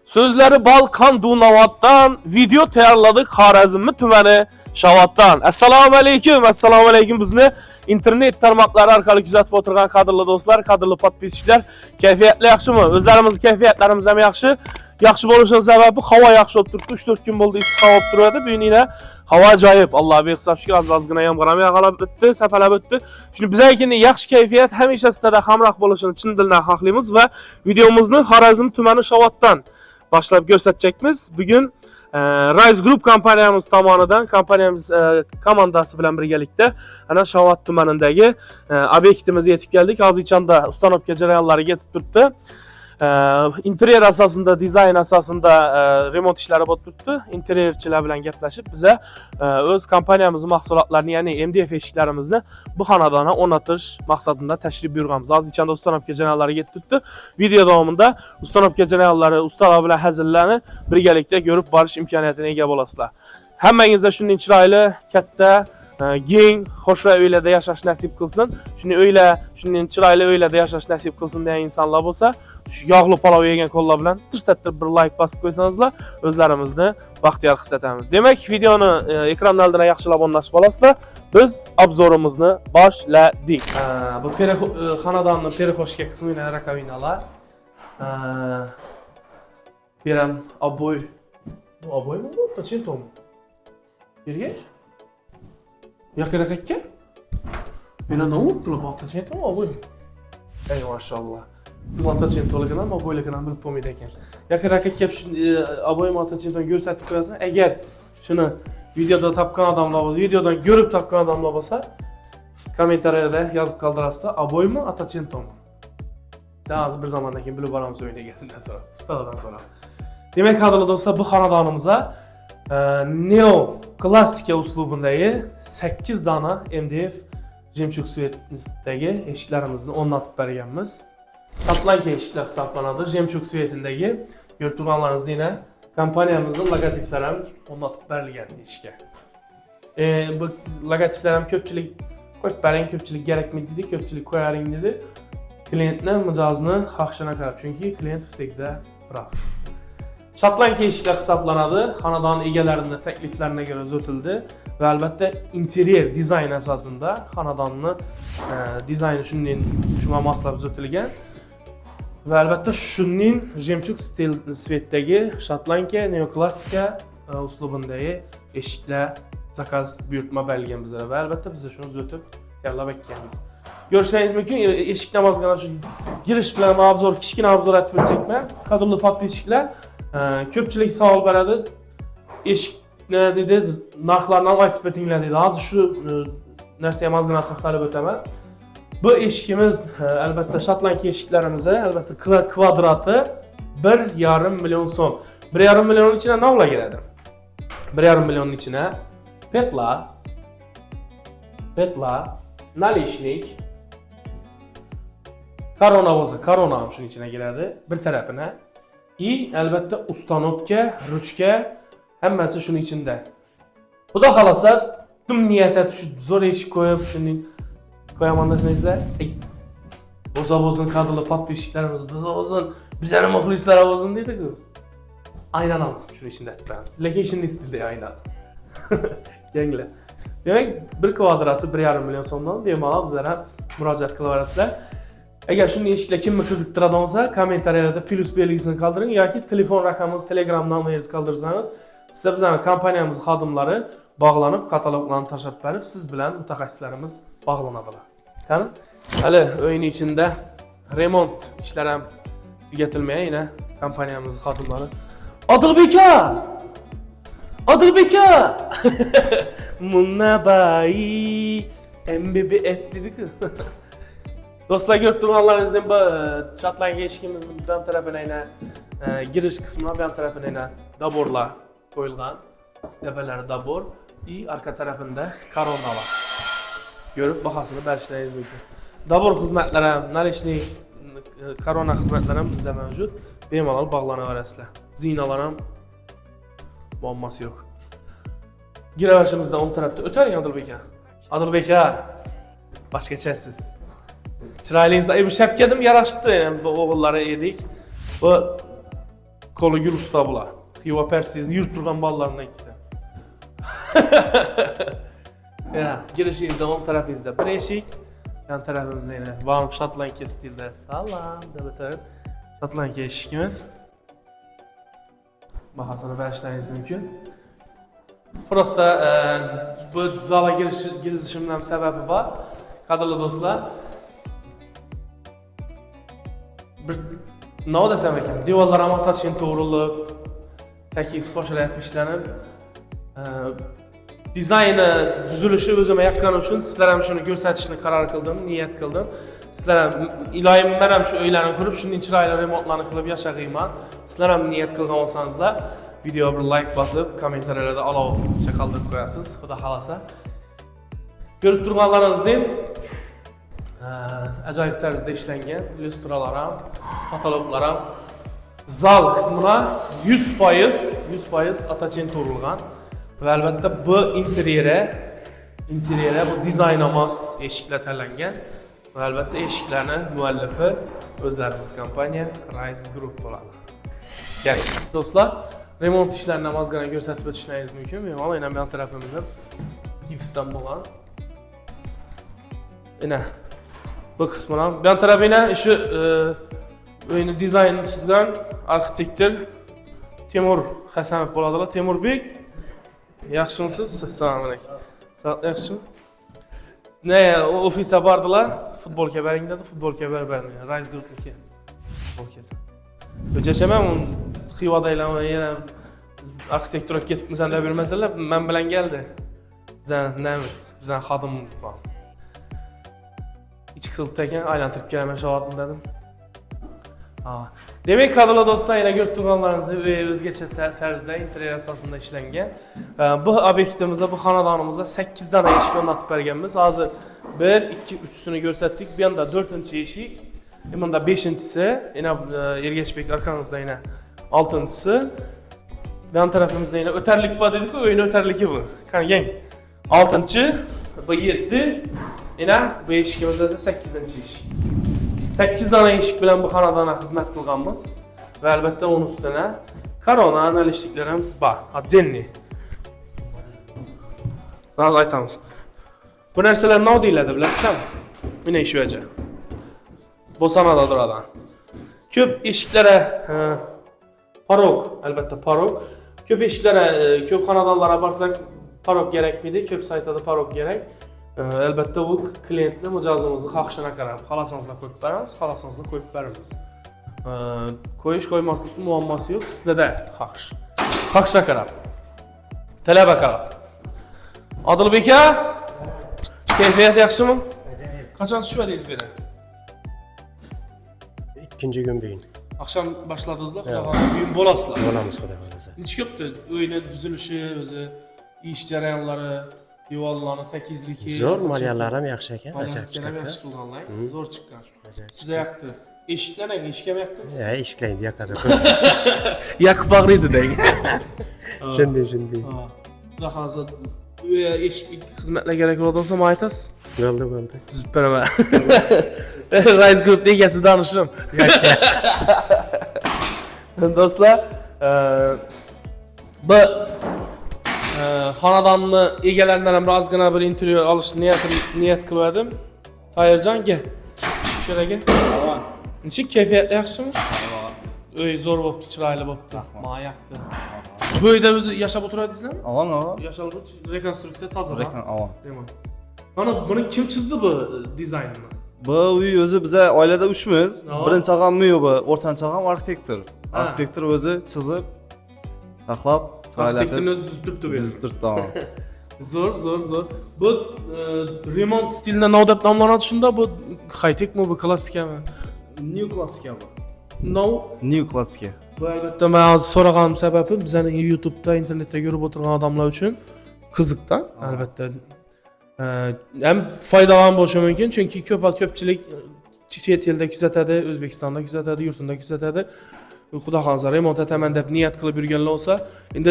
Sözleri Balkan Dunavat'tan video tayarladık Xorazmni tumani Shavatdan. Assalomu alaykum, assalomu alaykum. Bizni internet tarmoqlari orqali kuzatib o'tirgan qadrli do'stlar, qadrli podpischilar, kayfiyatli yaxshimi? O'zlarimiz kayfiyatlarimiz ham yaxshi. Yaxshi bo'lishining sababi havo yaxshi bo'lib turibdi. 3-4 kun bo'ldi issiq havo turadi. Bugun yana havo ajoyib. Alloh behisob shukr, ozgina yomg'ir yog'ilib o'tdi, sapalab o'tdi. Shuni bizga yaxshi kayfiyat hamisha sizlarda hamroh bo'lishini chin dildan xohlaymiz va videomizni Xorazm tumani Shavatdan boshlab ko'rsatacakmiz. Bugun Rise Group kompaniyamiz tomonidan, kompaniyamiz komandasi bilan birgalikda ana Shavat tumanidagi obyektimizga yetib keldik. Hozirchanda ustanovka jarayonlari yetib turibdi. Interyer asosida, dizayn asosida remont ishlari bo'lib turibdi. Interyerchilar bilan gaplashib, biza o'z kompaniyamiz mahsulotlarini, ya'ni MDF eshiklarimizni bu xonadonga o'rnatish maqsadida tashrif buyurganmiz. Hozirchanda ustanovka jarayonlari yetib turibdi. Video davomida ustanovka jarayonlari ustalar bilan hazillarni birgalikda ko'rib borish imkoniyatiga ega bo'lasizlar. Hammangizga shunday chiroyli, katta, keng, xo'shroq uylarda yashash nasib qilsin. Shunday chiroyli uylarda yashash nasib qilsin degan insonlar bo'lsa, shu yog'li palov yegan qo'llar bilan tirsatib bir like bosib qo'ysangizlar, o'zlarimizni baxtiyor his etamiz. Demak, videoni ekran oldidan yaxshilab o'rnashib olasizlar. Biz obzorimizni boshladik. Bu xonadonni perexoshka qismida rakovinalar. Beram oboy. Bu oboymi bu? Tachentom. Yergeç? Yakına kaçken? Bana ne oldu la bak taşıyordum ama bu. Ey maşallah. Bu taşıyordum olacak ama böyle kanal bir pomide eken. Yakına kaçken şu aboyum taşıyordum görsattık koyarsan. Eğer şunu videoda tapkan adamla olsa, videodan görüp tapkan adamla olsa, komentarlarda yazıp kaldırasın. Aboyum mu taşıyordum mu? Sen az bir zamandaki bile baramız oyuna gelsinden sonra. Ustadan sonra. Demek kadar dostlar bu xonadonimize neo klassika uslubundagi 8 dona MDF jemchug svetidagi eshiklarimizni o'rnatib berganmiz. Katlanka eshiklar hisoblanadi. Jemchug svetidagi ko'rib turganlaringiz yana kompaniyamizning logotiflari ham o'rnatib berilgan eshikka. Bu logotiflar ham ko'pchilik qo'yib bering, ko'pchilik kerakmi dedi, ko'pchilik qo'yaring dedi. Klientning mijozni xohishini qarab, chunki klient всегда прав. Shotlanka eshiklar hisoblanadi. Xonadon egalarining takliflariga ko'ra o'tildi va albatta interyer dizayn asosida xonadonni dizayni shunga moslab o'tilgan. Va albatta shuning jemchug stil svetdagi shotlanka neoklassika uslubidagi eshiklar zakaz buyurtma berilgan bizga va albatta biz shuni o'tib tayyorlab etganmiz. Görseniz mümkün eshik namozgana shu girish bilan obzor, kichkina obzor aytib o'tacakman. Qadrli podpischilar, ko'pchilik savol beradi. Eshik dedi, narxlarni aytib o'tinglar dedi. Hozir shu narsaga mazgina to'xtalib o'taman. Bu eshikimiz albatta shotlanka eshiklarimiz, albatta kvadrati 1,5 million so'm. 1,5 millionning ichine navla kiradi. 1,5 millionning ichine petla, nalishnik, korona bo'lsa, korona ham shuning ichine kiradi. Bir tarafine. Albatta ustanovka, ruchka hammasi shuning ichida. Xudo xolasa, kim niyat etib shu zo'r eshik qo'yib, shunday qo'yaman desangizlar, bo'lsin qadrli podpischilarimiz, bizlar muxlislar bo'lsin deydi-ku. Aynan ham shuning ichida turamiz. Lekin shunday stilda aynan. Yangilar. Demak, bir kvadrati 1,5 million so'mdan bemalol bizlar ham murojaat qilaverasizlar. Agar shunday eshiklar kimni qiziqtiradigan bo'lsa, kommentariyada plus belgisini qoldiring yoki telefon raqamingiz, Telegram nomeringizni qoldirsangiz, sizga bizning kompaniyamiz xodimlari bog'lanib, kataloglarni tashlab berib, siz bilan mutaxassislarimiz bog'lanadilar. Qani, hali o'yin ichida remont ishlari ham tugatilmagan, yana kompaniyamiz xodimlari Odilbeka! Munabai MBBS dedi-ku. Do'stlar, ko'rib turganlaringizdan bu shotlanka eshigimizning bu tarafina girish qismi, bu tarafina daborlar qo'yilgan. Tepalari dabor, arka tarafida koronalar. Ko'rib bahosini berishlaringiz mumkin. Dabor xizmatlari ham, nalishnik, korona xizmatlari ham bizda mavjud. Bemalol bog'lanaverasizlar. Zinalar ham muammosi yo'q. Giravashimizdan o'ng tarafda o'tavering Odilbeka. Boshqachasiz. Chiroylingiz, bu shapkadim yarashibdi, bu o'g'illari edik. Bu Qo'li gul usta bular. Xiva Persiyani yurib turgan bolalardan ikkisi. Ya, girişingizde o'ng tarafingizda bir eshik, yan tarafimizda yana Van Shotlandiya stilida salom deb o'tib, Shotlandiya eshigimiz. Bahasini berishlaringiz mumkin. Prosta bu zala girishimdan sababi bor. Qadrli do'stlar, bir nima desam ekan, devorlar ham atachin to'g'rilib, takiz qo'shilib ishlanib, dizayni tuzilishi o'zimga yoqqani uchun sizlar ham shuni ko'rsatishni qaror qildim, niyat qildim. Sizlar ham iloyim men ham shu uylarni ko'rib, shunday chiroyli remontlarni qilib yashag'ayman. Sizlar ham niyat qilgan bo'lsangizlar, video bir like bosib, kommentariylarda olov chaqaldirib qo'yasiz, xudo xolasa. Ko'rib turganlaringizdek, ajoyib tarzda ishlangan lyustralar ham, kataloglar ham, zal qismida 100% atachin to'rilgan. Va albatta bu interyeri bu dizayn emas, eshiklar tanlangan. Va albatta eshiklarni muallifi o'zlarimiz kompaniya Rise Group bo'ladi. Kerak. Do'stlar, remont ishlarini namozgina ko'rsatib o'tishingiz mumkin. Bemalol yana bu tarafimizda gipsdan bo'lgan. Ina bu qismini ham bu tarafina shu uyni dizayn chizgan arxitektor Temur Hasanov bo'ladilar. Temurbek, yaxshimisiz? Assalomu alaykum. Yaxshimi? Ne, ofisga bordilar, futbolka bering dedi, futbolka bermadi. Rise Group'niki. Futbolkasi. O'chashaman, Xivadaylar yana arxitektura ketibmisan deb bilmasalar, men bilan keldi. Bizdan namiz, bizdan xodim bor. İçki sılıpta ekan, aylantirib kelaman shu dedim. Demek qadrli do'stlar, yana ko'rib turganlaringizni o'zgacha tarzda interyer asosida ishlangan. Bu obyektimizda, bu xonadonimizda 8 dona eshik o'rnatib berganmiz. Hozir 1, 2, 3sini ko'rsatdik. Bu yerda 4-eshik, bunda 5-si, yana Ergashbek arkamizda yana 6-si. Yan tarafimizda yana o'tarlik bor dedik-ku, o'yin o'tarligi bu. Qarang. 6-chi, bu 7, yana bu eshigimizda 8-eshik. 8 dona eshik bilan bu xonadonga xizmat qilganmiz va albatta uning ustuna korona analishliklar ham bor. Отдельный. Hozir aytamiz. Bu narsalar nima deyiladi bilasizmi? Mana shu joy. Bo'sanada turadi. Ko'p eshiklari parok, albatta parok. Ko'p eshiklari, ko'p xonadonlarga borsak parok kerakmidi? Ko'p saytlarda parok kerak. Albatta bu klientni mijozimizni xohishini qarab, xohlasangizni qo'yib beramiz, xohlasangizni qo'yib beramiz. Qo'yish qo'ymaslik muammosi yo'q, sizlarda xohish. Xohishga qarab. Talaba qarab. Odilbek aka, kayfiyat yaxshimi? Qachon tushadingiz bu yerga? İkinci gün beyin. Akşam başladınızlar, xudo xohlasa bugun bo'lasizlar. Bo'lamiz xudo xohlasa. Necha ko'pdi uyni tuzilishi, o'zi ish jarayonlari, devorlarni takizligi. Zo'r maliyalari ham yaxshi ekan, ajab qilganlar, zo'r chiqqan. Sizga yoqdi. Eshiklarni eshikka yoqdingiz? Ha, eshiklarni yoqadi. Yoqib bag'riydi-da. Shunday. Xudo xohlasa eshik xizmatlar kerak bo'lsa, men aytasiz. Bo'ldi. Tuzib beraman. Rise Group egasi danishim. Do'stlar, bu xonadonni egalaridan ham ozgina bir intervyu olishni niyat qildim. Tayyorjon aka. Shu yerga. Necha kayfiyat yaxshimi? Uy zo'r bo'pti, chiroyli bo'pti. Men yoqdi. Bu uyda o'zi yashab o'tiradingizmi? Avan. Yashab rekonstruksiya toza. Avan. Mana buni kim chizdi bu dizaynni? Bu uy o'zi biza oilada 3miz. Birinchi og'am bu, o'rtanchi og'am arxitektor. Arxitektor o'zi chizib, taxlab, arxitektorni o'zi tuzib turibdi. Zo'r. Bu remont stilida nima deb nomlanadi shunda? Bu high-techmi, bu klassikami? New klassika bu. New klassika. Bu albatta men hozir so'raganim sababi bizani YouTube'da, internetda ko'rib o'tirgan odamlar uchun qiziqda, albatta. Hem foydalan bo'lishi mumkin, chunki ko'pchilik chet elda kuzatadi, O'zbekistonda kuzatadi, yurtida kuzatadi. Xudo xolasa remont etaman deb niyat qilib yurganlar bo'lsa, endi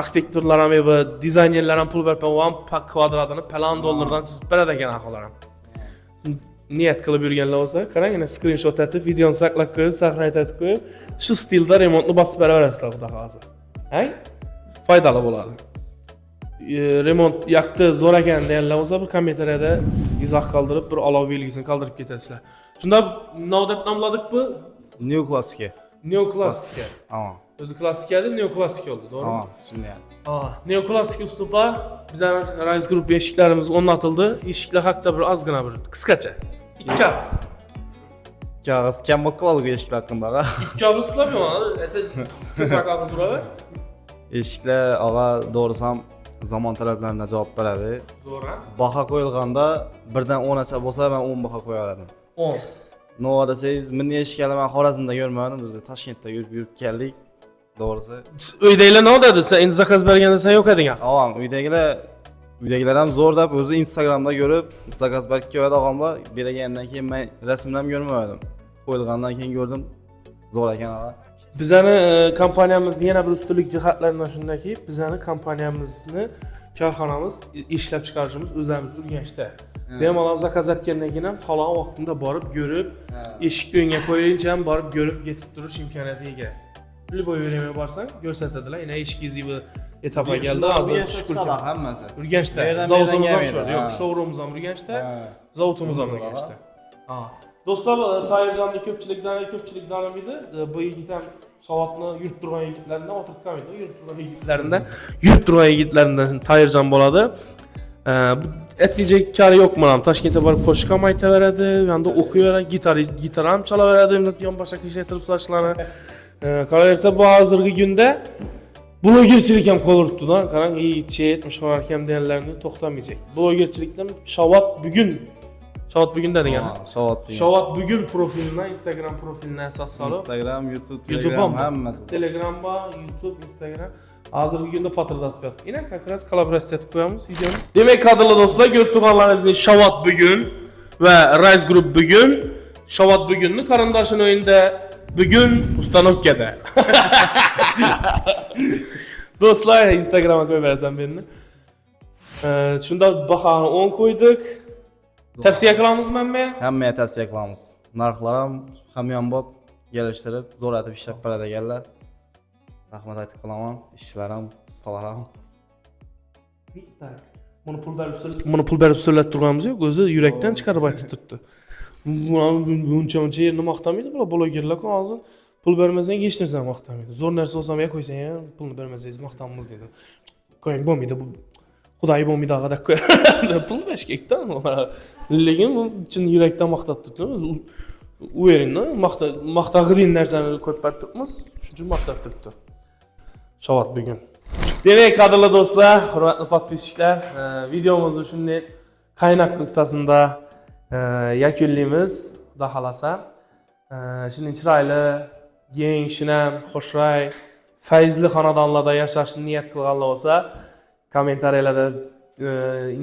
arxitektorlar ham va dizaynerlar ham pul berib, 1 kvadratini $1 chizib beradi ekan axolar ham. niyat qilib yurganlar bo'lsa, qarang, yana screenshot etib, videoni saqlab qo'yib, saqlayib qo'yib, shu stilda remontni bosib beraverasizlar xudo xolasa. Hay? Foydali bo'ladi. Remont yoqdi, zo'r ekan deganlar bo'lsa, bir kommentariyada izoh qoldirib, bir olov belgisini qoldirib ketasizlar. Shunda nima deb nomladik bu? Neoklassika. Neoklassika. Ha. O'zi klassika edi, neoklassika oldu, to'g'rimi? Ha, shunday. Neoklassik uslubda bizning Rise Group eshiklarimiz o'rnatildi. Eshiklar haqida bir ozgina bir qisqacha. Ikki avtobus. Kağız kam qiladi bu eshiklar haqida. Ikki avtobuslar yo'q. Ko'proq avtobus uradi. Eshiklar og'a doğrusu ham zamon talablariga javob beradi. Zo'r, ha? Baho qo'yilganda birdan 10 acha bo'lsa, men 10 baho qo'yardim. 10. No desangiz, meni eshiklarni men Xorazmda ko'rmadim, biz Toshkentda yurib keldik. Doğrusu. Uydagilar nima dedi? Sen endi zakaz berganda sen yo'q eding. Og'am, uydagilar ham zo'r deb o'zi Instagramda ko'rib, zakaz berib keladi og'amlar. Bergandan keyin men rasmni ham ko'rmadim. Qo'yilgandan keyin ko'rdim. Zo'r ekan og'a. Bizning kompaniyamizning yana bir ustunlik jihatlaridan shundaki, bizning kompaniyamizni korxonamiz ishlab chiqarishimiz o'zlarimiz Urganchda. Bemalol zakaz etgandan keyin ham halol vaqtida borib ko'rib, eshik o'yinga qo'yincha ham borib ko'rib yetib turish imkoniyatiga ega. Любой время барсаң, ko'rsatadilar. Yana eshikingizga bir etapga keldi. Hozir shukur hammasi. Urganchda. Zavodimiz ham shu. Yo'q, showroomimiz ham Urganchda, zavodimiz ham Urganchda. Ha. Do'stlar, Toyirjonni ko'pchilik taniydi. Bu yigit ham Savodni yurib turgan yigitlardan o'tirib qolmaydi. Yurib turgan yigitlaridan Toyirjon bo'ladi. Etmeyecek kari yok mu lan? Toshkentga borib qo'shiq ham aytaveradi, yanda o'qiyveradi, gitar ham chalaveradi, yon boshqa ishlatib sochlarini. Qolaversa bu hozirgi kunda blogerchilik ham qo'l uribdi-da. Qarang, yigitcha 70 var ekan deganlarni to'xtamayacak. Blogerchilikdan Shavot bugun degan. Shavot bugun profilidan, Instagram profilidan asos solib, Instagram, YouTube, Telegram hammasi. Telegram bor, YouTube, Instagram. Hozirgi kunda patırdatib yotdi. Yine kakras kollaboratsiya qilib qo'yamiz videoni. Demak, qadrli do'stlar, ko'rib turganlaringizdek Shavot bugun va Rise Group bugun. Shavot bugunni qarindoshining o'yinda bugun ustanovkada. Do'stlar, Instagramga qo'yib berasan meni. Shunda bahoni 10 qo'ydik. Tavsiya qilamizmi? Hammaga tavsiya qilamiz. Narxlar ham hamyonbop kelishtirib, zo'r etib ishlab beradiganlar. Rahmat aytib qolaman. Ishchilar ham, ustalar ham. Buni pul berib so'zlab turganimiz yo'q, o'zi yurakdan chiqarib aytib turibdi. Buncha yerni maqtamaydi bular blogerlar hozir. Pul bermasang hech narsani maqtamaydi. Zo'r narsa olsam ya qo'ysang ham, pulni bermasangiz maqtanmiz dedi. Qo'ying bo'lmaydi bu. Xudoy bo'lmaydi ag'ada qo'yadi. Pul berish kerakda. Lekin bu chin yurakdan maqtab turibdi. U yeringda maqtag'idin narsani ko'p berib turibmiz. Shuning uchun maqtab turibdi. Shavot bugun. Demak, qadrli do'stlar, hurmatli podpischilar, videomizni shunday qaynoq nuqtasida yakunlaymiz, xudo xolasa. Shunday chiroyli, keng, shinam, xushro'y, fayzli xonadonlarda yashashni niyat qilganlar bo'lsa, kommentariyalarda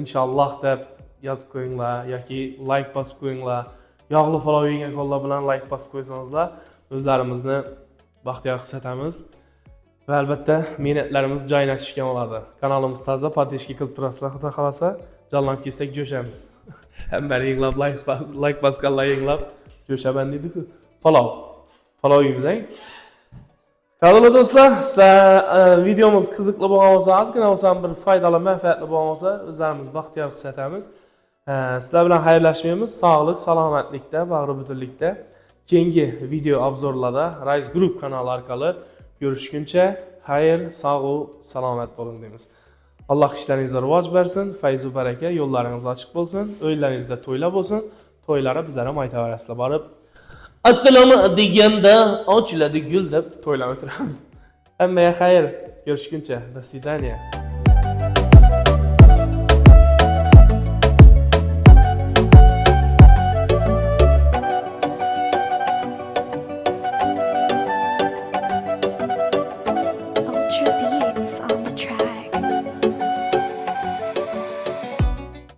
inshaalloh deb yozib qo'yinglar yoki like bosib qo'yinglar. Yog'li palov yegan qo'llar bilan like bosib qo'ysangizlar, o'zlarimizni baxtiyor his etamiz. Va albatta, minatlarimiz joyina tushgan bo'ladi. Kanalimiz toza, podpishka qilib turasizlar, xudo xolasa, jonlanib kelsak jo'shamiz. Hamma yinglab like bosganlar yinglab jo'shaban dedi-ku. Palov yeymiz-a? Qadrli do'stlar, sizlar videomiz qiziqli bo'lgan bo'lsa, ozgina bo'lsa bir foydali, manfaatli bo'lgan bo'lsa, o'zlarimiz baxtiyor his etamiz. Sizlar bilan xayrlashmaymiz. Sog'lik, salomatlikda, bag'ri butunlikda. Keyingi video obzorlarda Rise Group kanali orqali görüşguncha xayr, sog' va salomat bo'ling deymiz. Alloh ishlaringizga rivoj bersin, fayz va baraka, yo'llaringiz ochiq bo'lsin, o'yinlaringizda to'ylar bo'lsin. To'ylari bizlar ham aytaverasizlar borib. Assalomu deganda ochiladi gul deb to'ylar o'tiramiz. Hammaga xayr, görüşguncha. До свидания.